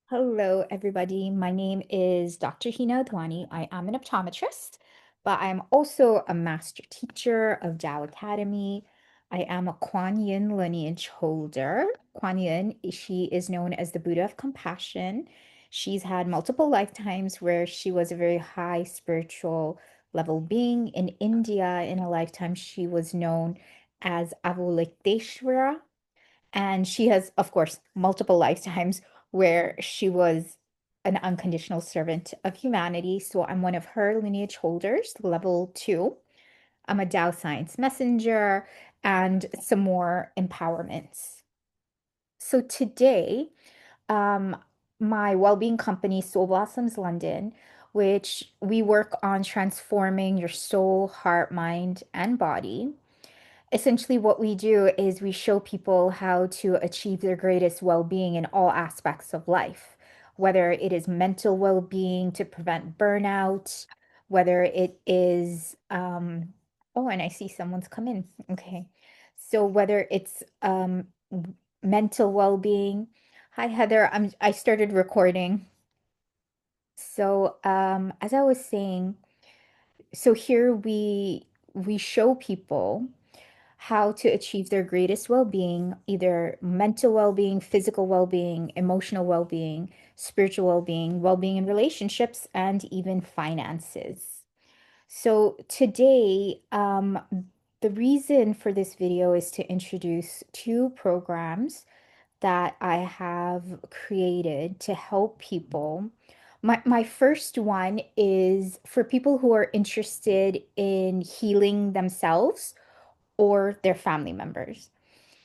Hello, everybody. My name is Dr. Hina Adwani. I am an optometrist, but I'm also a master teacher of Tao Academy. I am a Kuan Yin lineage holder. Kuan Yin, she is known as the Buddha of Compassion. She's had multiple lifetimes where she was a very high spiritual level being. In India, in a lifetime, she was known as Avalokiteshvara. And she has, of course, multiple lifetimes where she was an unconditional servant of humanity. So I'm one of her lineage holders, level two. I'm a Tao Science messenger and some more empowerments. So today, um, my well-being company, Soul Blossoms London, which we work on transforming your soul, heart, mind, and body. Essentially, what we do is we show people how to achieve their greatest well being in all aspects of life, whether it is mental well being to prevent burnout, whether it is, oh, and I see someone's come in. Okay. So, whether it's mental well being. Hi, Heather. I started recording. So, as I was saying, so here we show people how to achieve their greatest well-being, either mental well-being, physical well-being, emotional well-being, spiritual well-being, well-being in relationships, and even finances. So today, the reason for this video is to introduce two programs that I have created to help people. My first one is for people who are interested in healing themselves or their family members.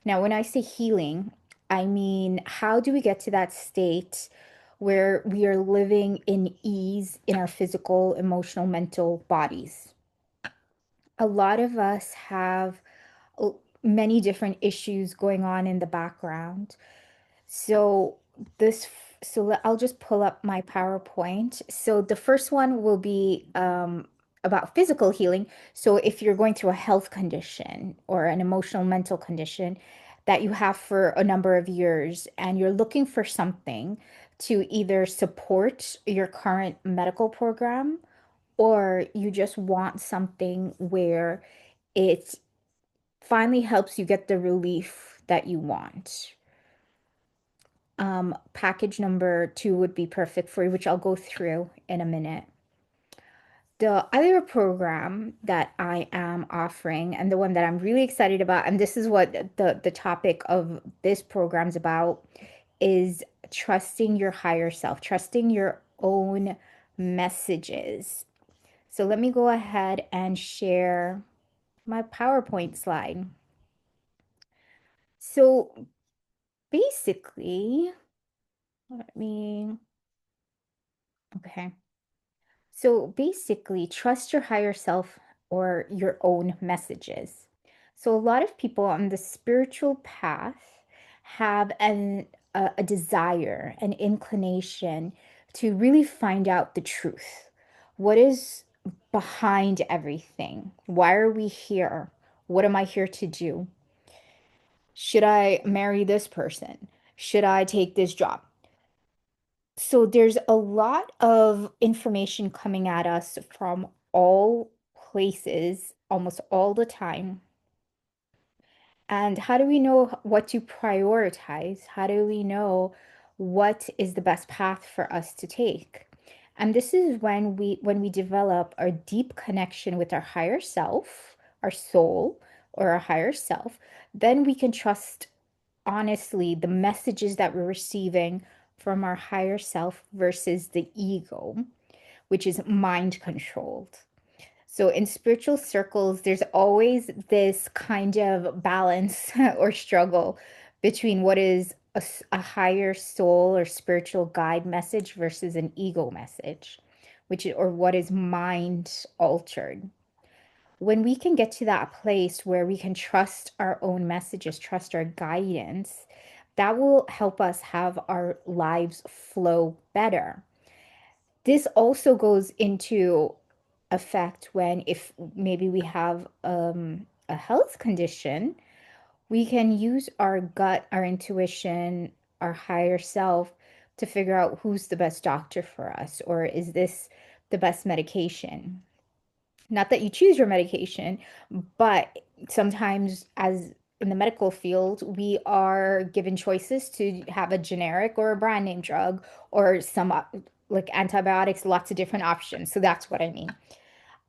Now, when I say healing, I mean, how do we get to that state where we are living in ease in our physical, emotional, mental bodies? A lot of us have many different issues going on in the background. So this, I'll just pull up my PowerPoint. So the first one will be about physical healing. So if you're going through a health condition or an emotional mental condition that you have for a number of years and you're looking for something to either support your current medical program or you just want something where it finally helps you get the relief that you want. Package number two would be perfect for you, which I'll go through in a minute. The other program that I am offering, and the one that I'm really excited about, and this is what the topic of this program's about, is trusting your higher self, trusting your own messages. So let me go ahead and share my PowerPoint slide. So basically, let me, okay. So basically, trust your higher self or your own messages. So a lot of people on the spiritual path have a desire, an inclination to really find out the truth. What is behind everything? Why are we here? What am I here to do? Should I marry this person? Should I take this job? So there's a lot of information coming at us from all places almost all the time. And how do we know what to prioritize? How do we know what is the best path for us to take? And this is when we develop our deep connection with our higher self, our soul, or our higher self, then we can trust honestly the messages that we're receiving from our higher self versus the ego, which is mind controlled. So in spiritual circles, there's always this kind of balance or struggle between what is a higher soul or spiritual guide message versus an ego message, which is, or what is mind altered. When we can get to that place where we can trust our own messages, trust our guidance, that will help us have our lives flow better. This also goes into effect when if maybe we have a health condition, we can use our gut, our intuition, our higher self to figure out who's the best doctor for us, or is this the best medication? Not that you choose your medication, but sometimes, as in the medical field, we are given choices to have a generic or a brand name drug or some like antibiotics, lots of different options. So that's what I mean.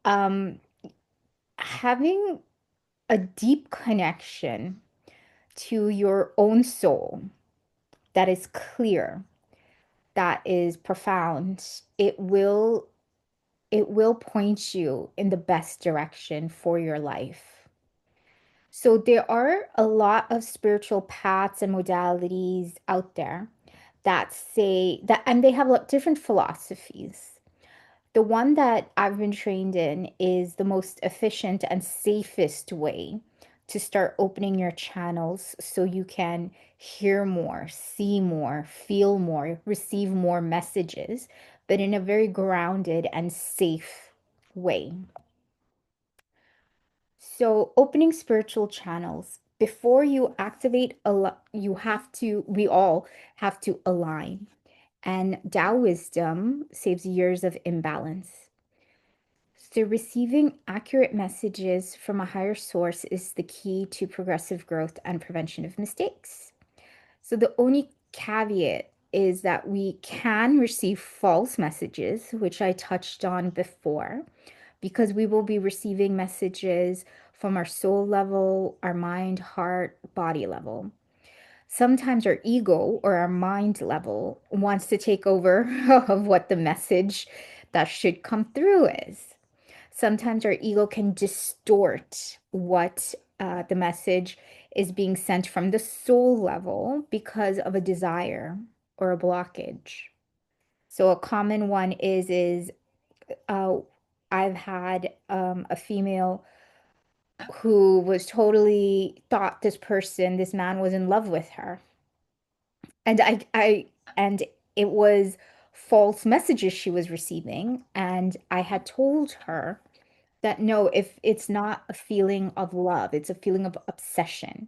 Um, Having a deep connection to your own soul that is clear, that is profound, it will point you in the best direction for your life. So there are a lot of spiritual paths and modalities out there that say that, and they have different philosophies. The one that I've been trained in is the most efficient and safest way to start opening your channels so you can hear more, see more, feel more, receive more messages, but in a very grounded and safe way. So, opening spiritual channels, before you activate, we all have to align. And Tao wisdom saves years of imbalance. So, receiving accurate messages from a higher source is the key to progressive growth and prevention of mistakes. So, the only caveat is that we can receive false messages, which I touched on before, because we will be receiving messages from our soul level, our mind, heart, body level. Sometimes our ego or our mind level wants to take over of what the message that should come through is. Sometimes our ego can distort what the message is being sent from the soul level because of a desire or a blockage. So a common one is uh, I've had a female who was totally thought this man was in love with her. And and it was false messages she was receiving. And I had told her that no, if it's not a feeling of love, it's a feeling of obsession.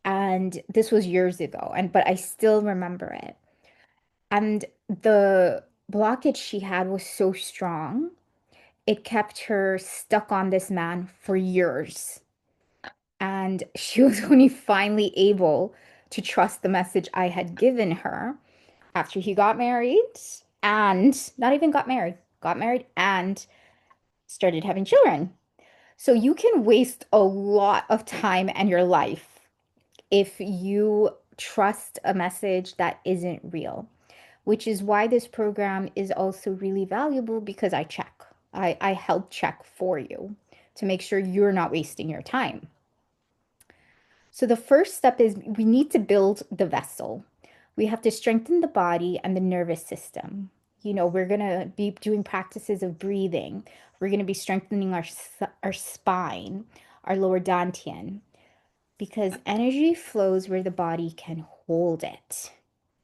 And this was years ago, but I still remember it. And the blockage she had was so strong, it kept her stuck on this man for years. And she was only finally able to trust the message I had given her after he got married, and not even got married and started having children. So you can waste a lot of time and your life if you trust a message that isn't real, which is why this program is also really valuable because I check. I help check for you to make sure you're not wasting your time. So the first step is we need to build the vessel. We have to strengthen the body and the nervous system. We're going to be doing practices of breathing. We're going to be strengthening our spine, our lower dantian, because energy flows where the body can hold it.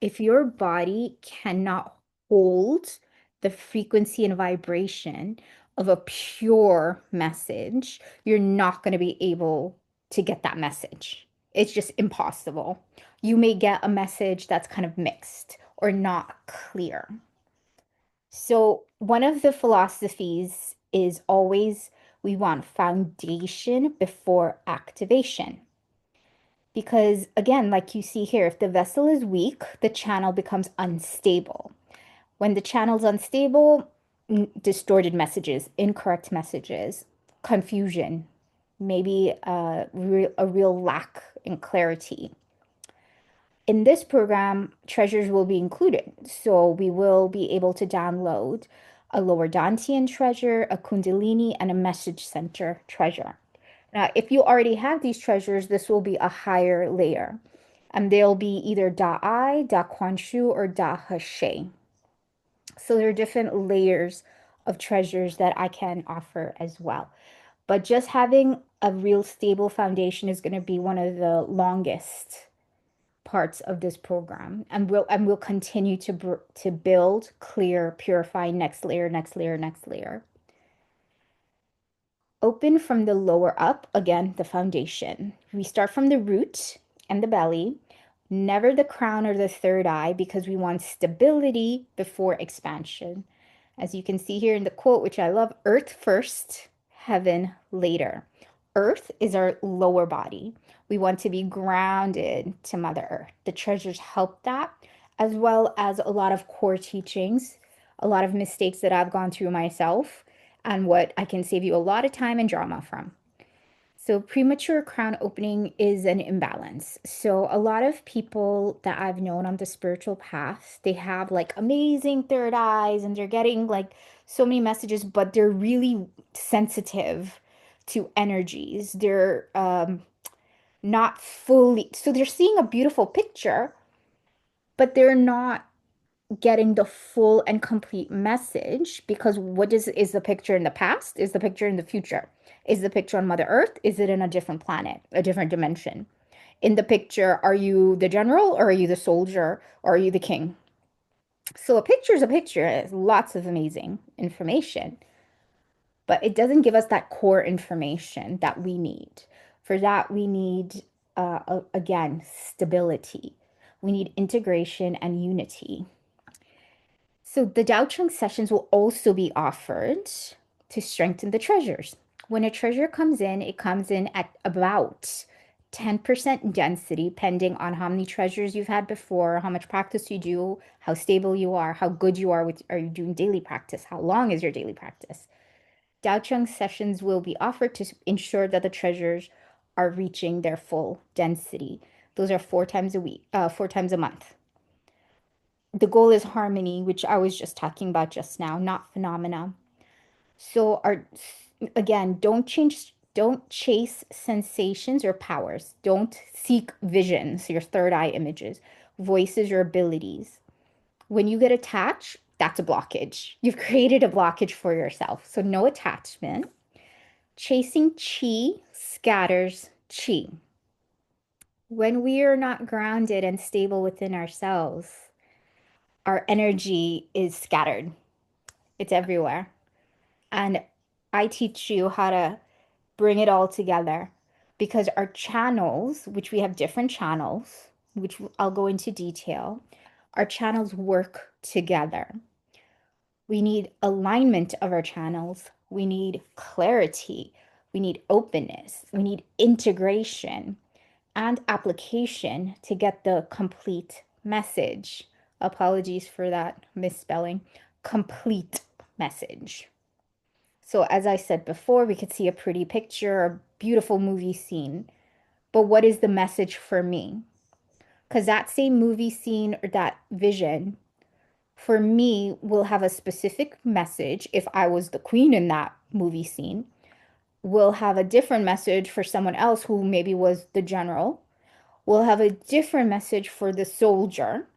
If your body cannot hold the frequency and vibration of a pure message, you're not going to be able to get that message. It's just impossible. You may get a message that's kind of mixed or not clear. So, one of the philosophies is always we want foundation before activation. Because again, like you see here, if the vessel is weak, the channel becomes unstable. When the channel's unstable, distorted messages, incorrect messages, confusion, maybe a real lack in clarity. In this program, treasures will be included. So we will be able to download a lower Dantian treasure, a Kundalini, and a message center treasure. Now, if you already have these treasures, this will be a higher layer. And they'll be either Da Ai, Da Quan Shu, or Da He She. So there are different layers of treasures that I can offer as well. But just having a real stable foundation is going to be one of the longest parts of this program, and we'll continue to build, clear, purify, next layer, next layer, next layer. Open from the lower up, again, the foundation. We start from the root and the belly. never the crown or the third eye, because we want stability before expansion. As you can see here in the quote, which I love, earth first, heaven later. Earth is our lower body. We want to be grounded to Mother Earth. The treasures help that, as well as a lot of core teachings, a lot of mistakes that I've gone through myself, and what I can save you a lot of time and drama from. So, premature crown opening is an imbalance. So, a lot of people that I've known on the spiritual path, they have like amazing third eyes and they're getting like so many messages, but they're really sensitive to energies. They're not fully, so they're seeing a beautiful picture, but they're not getting the full and complete message, because what is the picture in the past? Is the picture in the future? Is the picture on Mother Earth? Is it in a different planet, a different dimension? In the picture, are you the general or are you the soldier or are you the king? So a picture is a picture. It's lots of amazing information, but it doesn't give us that core information that we need. For that, we need, again, stability. We need integration and unity. So the Tao Chang sessions will also be offered to strengthen the treasures. When a treasure comes in, it comes in at about 10% density, depending on how many treasures you've had before, how much practice you do, how stable you are, how good you are with, are you doing daily practice, how long is your daily practice. Tao Chang sessions will be offered to ensure that the treasures are reaching their full density. Those are 4 times a week, 4 times a month. The goal is harmony, which I was just talking about just now, not phenomena. So our again, don't chase sensations or powers. Don't seek visions, your third eye images, voices or abilities. When you get attached, that's a blockage. You've created a blockage for yourself. So no attachment. Chasing chi scatters chi. When we are not grounded and stable within ourselves, our energy is scattered. It's everywhere. And I teach you how to bring it all together, because our channels, which we have different channels, which I'll go into detail, our channels work together. We need alignment of our channels. We need clarity. We need openness. We need integration and application to get the complete message. Apologies for that misspelling. Complete message. So, as I said before, we could see a pretty picture, a beautiful movie scene. But what is the message for me? Because that same movie scene or that vision for me will have a specific message if I was the queen in that movie scene, will have a different message for someone else who maybe was the general, will have a different message for the soldier.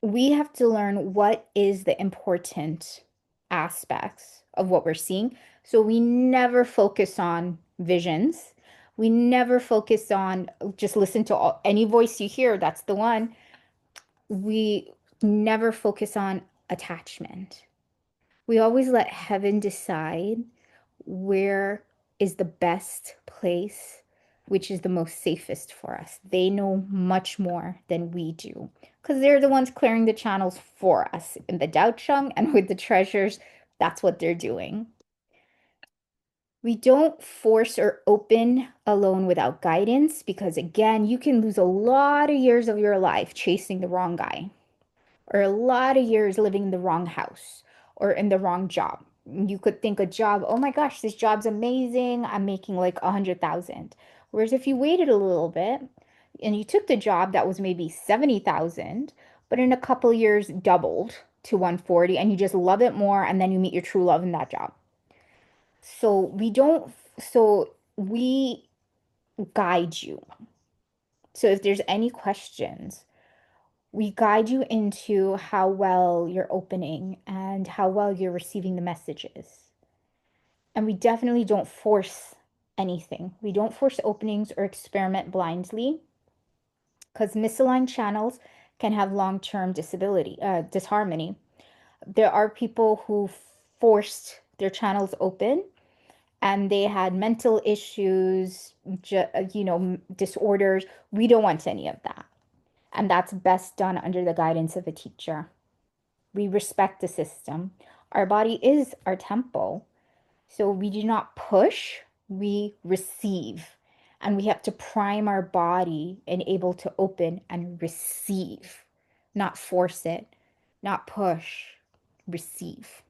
We have to learn what is the important aspects of what we're seeing. So we never focus on visions. We never focus on just listen to any voice you hear, that's the one. We never focus on attachment. We always let heaven decide where is the best place, which is the most safest for us. They know much more than we do, because they're the ones clearing the channels for us in the Tao Chang and with the treasures. That's what they're doing. We don't force or open alone without guidance, because again, you can lose a lot of years of your life chasing the wrong guy, or a lot of years living in the wrong house or in the wrong job. You could think a job, oh my gosh, this job's amazing. I'm making like 100,000. Whereas if you waited a little bit and you took the job that was maybe 70,000, but in a couple of years doubled to 140 and you just love it more, and then you meet your true love in that job. So we guide you. So if there's any questions, we guide you into how well you're opening and how well you're receiving the messages. And we definitely don't force anything. We don't force openings or experiment blindly, because misaligned channels can have long-term disharmony. There are people who forced their channels open and they had mental issues, disorders. We don't want any of that. And that's best done under the guidance of a teacher. We respect the system. Our body is our temple. So we do not push, we receive. And we have to prime our body and able to open and receive, not force it, not push, receive.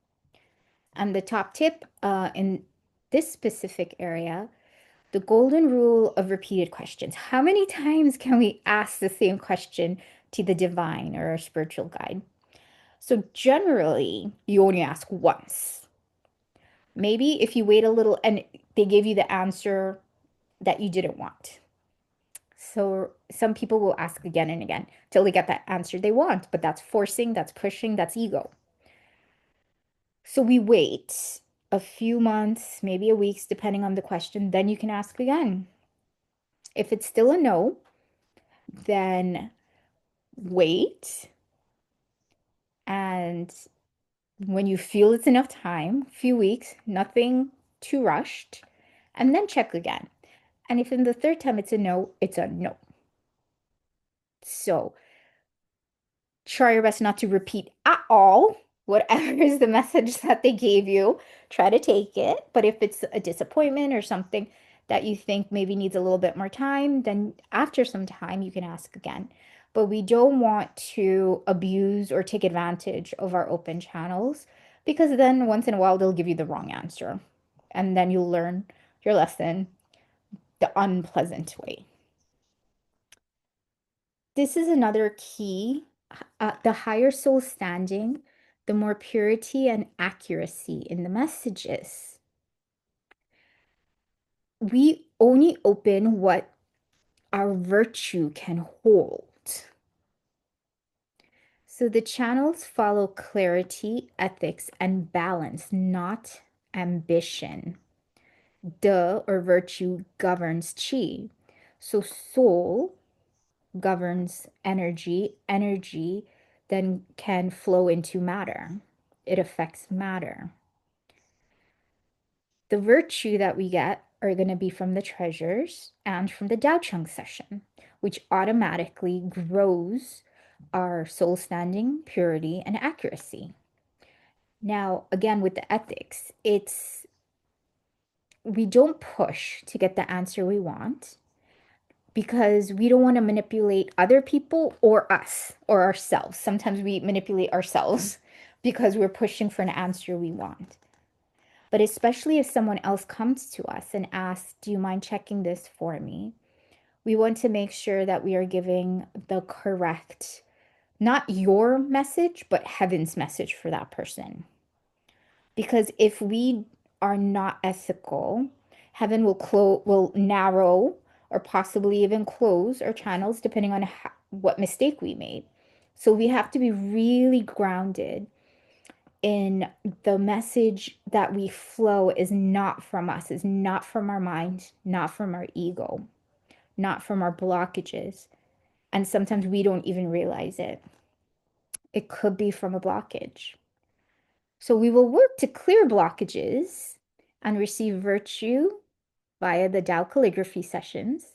And the top tip in this specific area, the golden rule of repeated questions. How many times can we ask the same question to the divine or our spiritual guide? So generally, you only ask once. Maybe if you wait a little and they give you the answer that you didn't want. So some people will ask again and again till they get that answer they want, but that's forcing, that's pushing, that's ego. So we wait a few months, maybe a weeks, depending on the question, then you can ask again. If it's still a no, then wait. And when you feel it's enough time, a few weeks, nothing too rushed, and then check again. And if in the third time it's a no, it's a no. So try your best not to repeat at all whatever is the message that they gave you. Try to take it. But if it's a disappointment or something that you think maybe needs a little bit more time, then after some time you can ask again. But we don't want to abuse or take advantage of our open channels because then once in a while they'll give you the wrong answer. And then you'll learn your lesson the unpleasant way. This is another key. The higher soul standing, the more purity and accuracy in the messages. We only open what our virtue can hold. So the channels follow clarity, ethics, and balance, not ambition. De or virtue governs chi. So soul governs energy. Energy then can flow into matter. It affects matter. The virtue that we get are going to be from the treasures and from the Tao Chang session, which automatically grows our soul standing, purity, and accuracy. Now, again, with the ethics, it's we don't push to get the answer we want because we don't want to manipulate other people or us or ourselves. Sometimes we manipulate ourselves because we're pushing for an answer we want. But especially if someone else comes to us and asks, do you mind checking this for me? We want to make sure that we are giving the correct, not your message, but heaven's message for that person. Because if we are not ethical, heaven will narrow or possibly even close our channels depending on what mistake we made. So we have to be really grounded in the message that we flow is not from us, is not from our mind, not from our ego, not from our blockages. And sometimes we don't even realize it. It could be from a blockage. So we will work to clear blockages and receive virtue via the Tao calligraphy sessions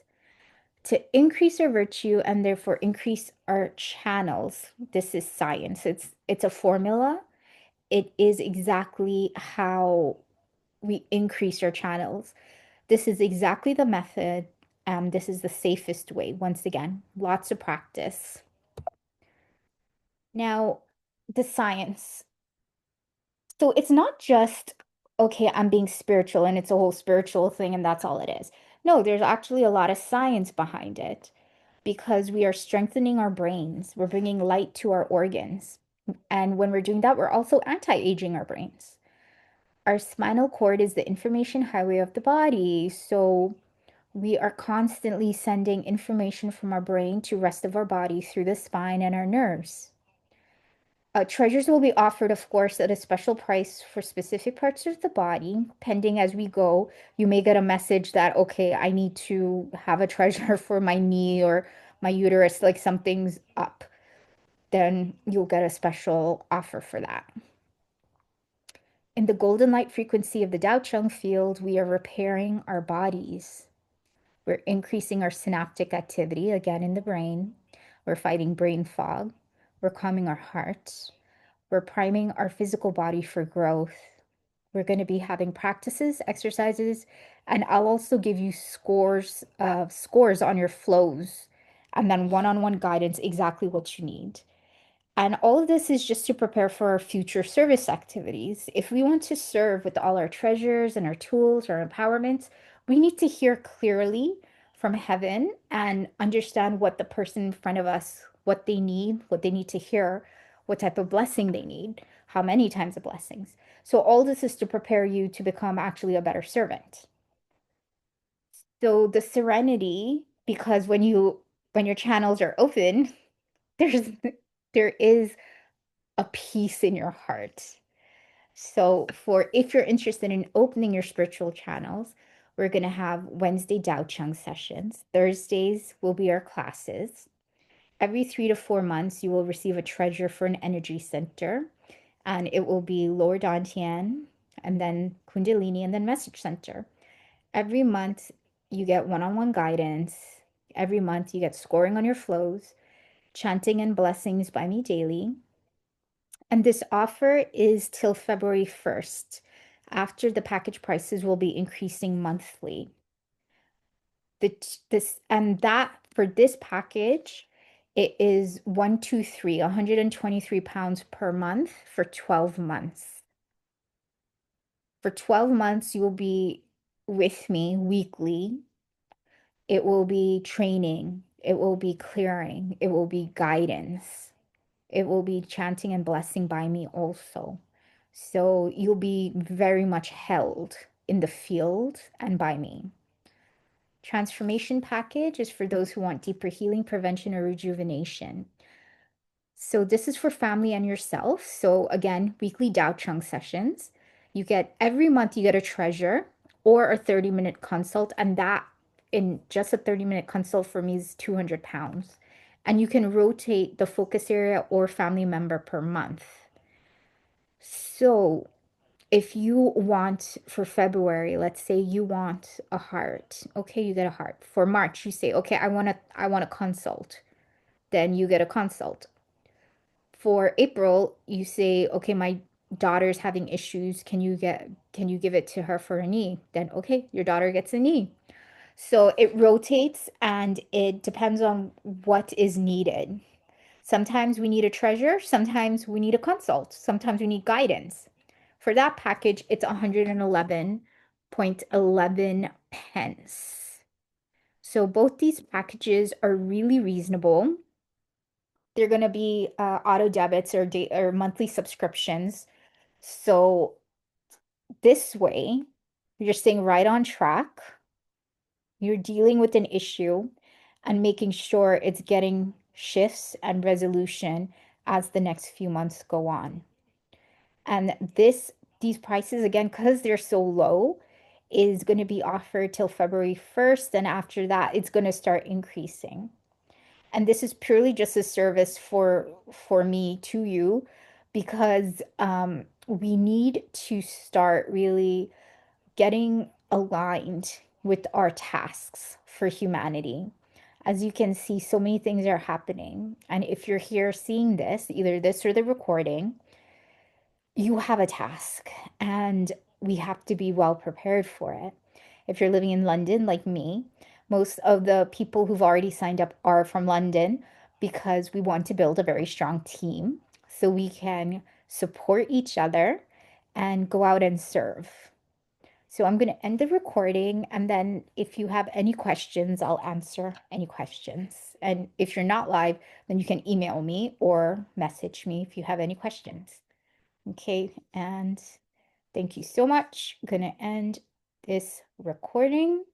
to increase our virtue and therefore increase our channels. This is science. It's a formula. It is exactly how we increase our channels. This is exactly the method. This is the safest way. Once again, lots of practice. Now, the science. So it's not just, okay, I'm being spiritual and it's a whole spiritual thing and that's all it is. No, there's actually a lot of science behind it because we are strengthening our brains. We're bringing light to our organs. And when we're doing that, we're also anti-aging our brains. Our spinal cord is the information highway of the body. So we are constantly sending information from our brain to rest of our body through the spine and our nerves. Treasures will be offered, of course, at a special price for specific parts of the body. Pending as we go, you may get a message that, okay, I need to have a treasure for my knee or my uterus, like something's up. Then you'll get a special offer for that. In the golden light frequency of the Tao Chang field, we are repairing our bodies. We're increasing our synaptic activity again in the brain. We're fighting brain fog. We're calming our heart. We're priming our physical body for growth. We're going to be having practices, exercises, and I'll also give you scores on your flows, and then one-on-one guidance, exactly what you need. And all of this is just to prepare for our future service activities. If we want to serve with all our treasures and our tools, our empowerments, we need to hear clearly from heaven and understand what the person in front of us, what they need to hear, what type of blessing they need, how many times of blessings. So all this is to prepare you to become actually a better servant. So the serenity, because when your channels are open, there's there is a peace in your heart. So, for if you're interested in opening your spiritual channels, we're going to have Wednesday Tao Chang sessions. Thursdays will be our classes. Every 3 to 4 months, you will receive a treasure for an energy center, and it will be Lower Dantian, and then Kundalini, and then Message Center. Every month, you get one on one guidance. Every month, you get scoring on your flows, chanting and blessings by me daily. And this offer is till February 1st. After, the package prices will be increasing monthly. This and that for this package, it is 123 pounds per month for 12 months. For 12 months, you will be with me weekly. It will be training, it will be clearing, it will be guidance. It will be chanting and blessing by me also. So you'll be very much held in the field and by me. Transformation package is for those who want deeper healing, prevention, or rejuvenation. So this is for family and yourself. So again, weekly Tao Chang sessions. You get every month you get a treasure or a 30-minute consult, and that in just a 30-minute consult for me is 200 pounds. And you can rotate the focus area or family member per month. So if you want for February, let's say you want a heart. Okay, you get a heart. For March, you say, okay, I want a consult. Then you get a consult. For April, you say, okay, my daughter's having issues. Can you give it to her for a knee? Then okay, your daughter gets a knee. So it rotates and it depends on what is needed. Sometimes we need a treasure, sometimes we need a consult, sometimes we need guidance. For that package, it's 111.11 pence. So both these packages are really reasonable. They're going to be auto debits or monthly subscriptions. So this way, you're staying right on track. You're dealing with an issue and making sure it's getting shifts and resolution as the next few months go on. And these prices, again, because they're so low, is going to be offered till February 1st. And after that, it's going to start increasing. And this is purely just a service for me to you because we need to start really getting aligned with our tasks for humanity. As you can see, so many things are happening. And if you're here seeing this, either this or the recording, you have a task and we have to be well prepared for it. If you're living in London like me, most of the people who've already signed up are from London because we want to build a very strong team so we can support each other and go out and serve. So I'm going to end the recording, and then if you have any questions, I'll answer any questions. And if you're not live, then you can email me or message me if you have any questions. Okay, and thank you so much. I'm going to end this recording.